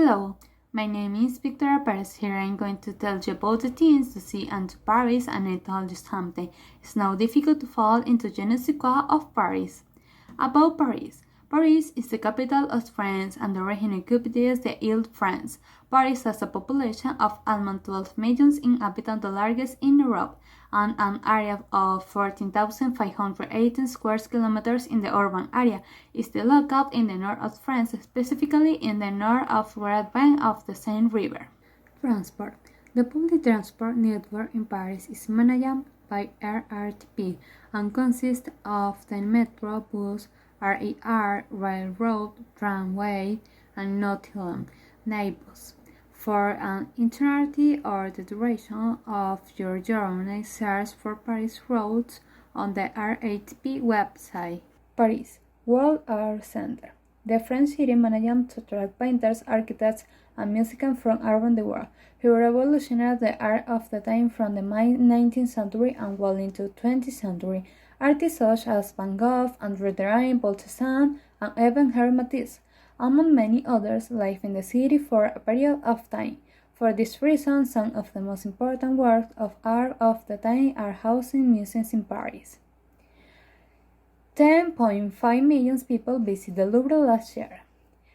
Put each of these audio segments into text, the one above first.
Hello, my name is Victoria Pérez. Here I'm going to tell you about the things to see and Paris, and I told you something. It's now difficult to fall into je ne sais quoi of Paris. About Paris. Paris is the capital of France and the region occupies the Ile-de-France. Paris has a population of almost 12 million inhabitants, the largest in Europe, and an area of 14,518 square kilometers in the urban area. It is located in the north of France, specifically in the north of right bank of the Seine River. Transport. The public transport network in Paris is managed by RRTP and consists of the metro, bus, RER, railroad, tramway, and Nottingham Naibus. For an itinerary or the duration of your journey, search for Paris routes on the RATP website. Paris World Art Center. The French city managed to attract painters, architects, and musicians from around the world, who revolutionized the art of the time from the mid-19th century and well into the 20th century. Artists such as Van Gogh, André Derain, Paul Cézanne, and even Henri Matisse, among many others, live in the city for a period of time. For this reason, some of the most important works of art of the time are housed in museums in Paris. 10.5 million people visit the Louvre last year.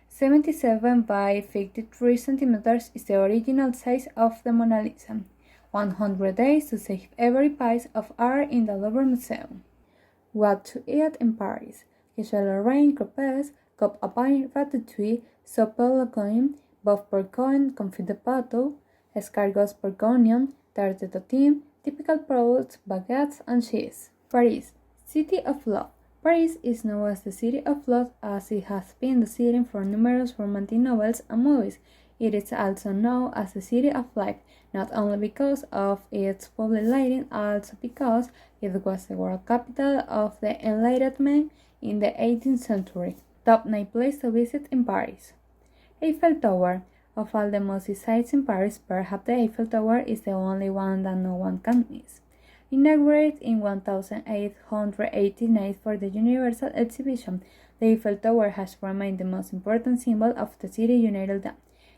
77 by 53 centimeters is the original size of the Mona Lisa. 100 days to save every piece of art in the Louvre Museum. What to eat in Paris? Quiche Lorraine, crepes, coq au pain, ratatouille, soupe au legume, boeuf bourguignon, confit de pâteau, escargots bourguignon, tarte de tatin, typical products, baguettes, and cheese. Paris, City of Love. Paris is known as the City of Love as it has been the setting for numerous romantic novels and movies. It is also known as the City of Light, not only because of its public lighting, also because it was the world capital of the Enlightenment in the 18th century. Top 9 place to visit in Paris. Eiffel Tower. Of all the must-see sites in Paris, perhaps the Eiffel Tower is the only one that no one can miss. Inaugurated in 1889 for the Universal Exhibition, the Eiffel Tower has remained the most important symbol of the city united them.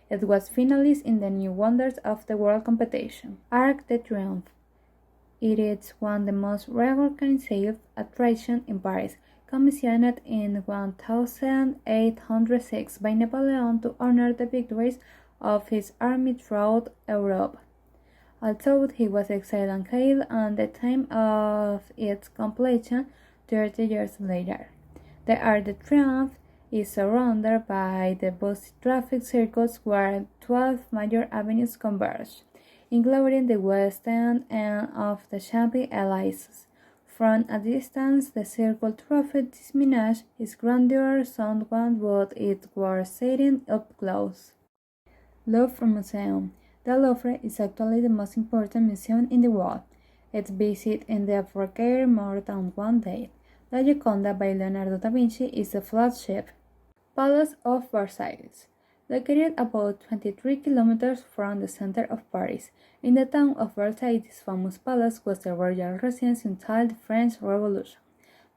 It was finalist in the New Wonders of the World competition. Arc de Triomphe. It is one of the most recognized attractions in Paris, commissioned in 1806 by Napoleon to honor the victories of his army throughout Europe. Although he was exiled and killed at the time of its completion 30 years later. The Arc de Triomphe is surrounded by the busy traffic circles where 12 major avenues converge, including the west end of the Champs-Élysées. From a distance, the circle traffic diminishes its grandeur somewhat, but it was seen up close. Louvre Museum. The Louvre is actually the most important museum in the world. Its visit in the requires more than one day. La Gioconda by Leonardo da Vinci is the flagship. Palace of Versailles. Located about 23 kilometers from the center of Paris, in the town of Versailles, this famous palace was the royal residence until the French Revolution.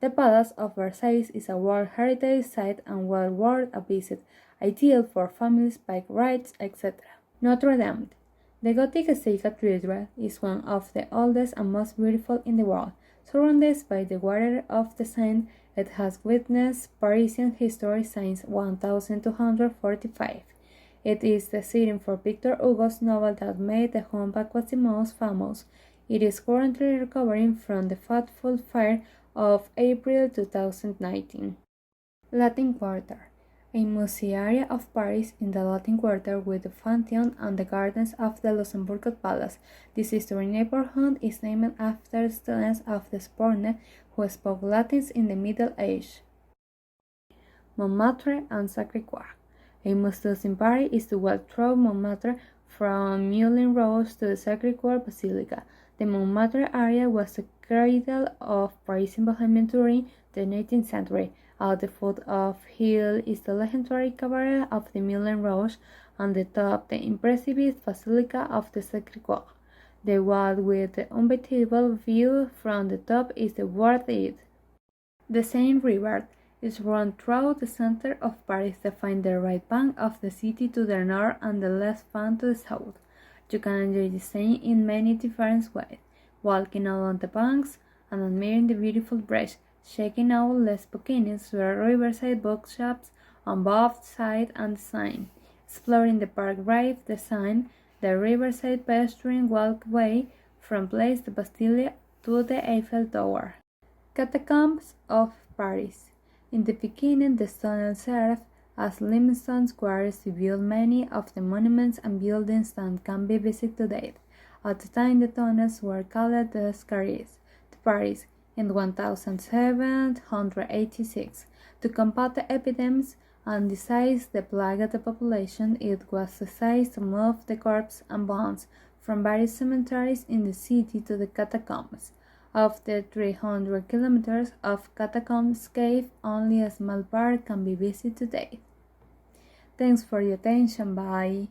The Palace of Versailles is a World Heritage Site and well worth a visit, ideal for families, bike rides, etc. Notre Dame. The Gothic State Cathedral is one of the oldest and most beautiful in the world. Surrounded by the water of the Seine, it has witnessed Parisian history since 1245. It is the setting for Victor Hugo's novel that made the humpback was the most famous. It is currently recovering from the fateful fire of April 2019. Latin Quarter. A must-see area of Paris in the Latin Quarter with the Pantheon and the gardens of the Luxembourg Palace. This historic neighborhood is named after students of the Sorbonne who spoke Latin in the Middle Ages. Montmartre and Sacré-Cœur. A must-do in Paris is to walk through Montmartre from Moulin Rouge to the Sacré-Cœur Basilica. The Montmartre area was the cradle of Parisian Bohemian during the 19th century. At the foot of the hill is the legendary cabaret of the Moulin Rouge, and the top the impressive Basilica of the Sacré-Cœur. The one with the unbeatable view from the top is the worth it. The Seine River is run through the center of Paris to find the right bank of the city to the north and the left bank to the south. You can enjoy the Seine in many different ways, walking along the banks and admiring the beautiful bridge, checking out Les Bouquins, where riverside bookshops on both sides and the Seine, exploring the park ride, the Seine, the riverside pedestrian walkway from Place de Bastille to the Eiffel Tower. Catacombs of Paris. In the beginning, the tunnel served as limestone quarries to build many of the monuments and buildings that can be visited today. At the time, the tunnels were called the Scarries to Paris in 1786. To combat the epidemics and decrease the plague of the population, it was decided to move the corpses and bones from various cemeteries in the city to the catacombs. Of the 300 kilometers of catacombs cave, only a small part can be visited today. Thanks for your attention. Bye.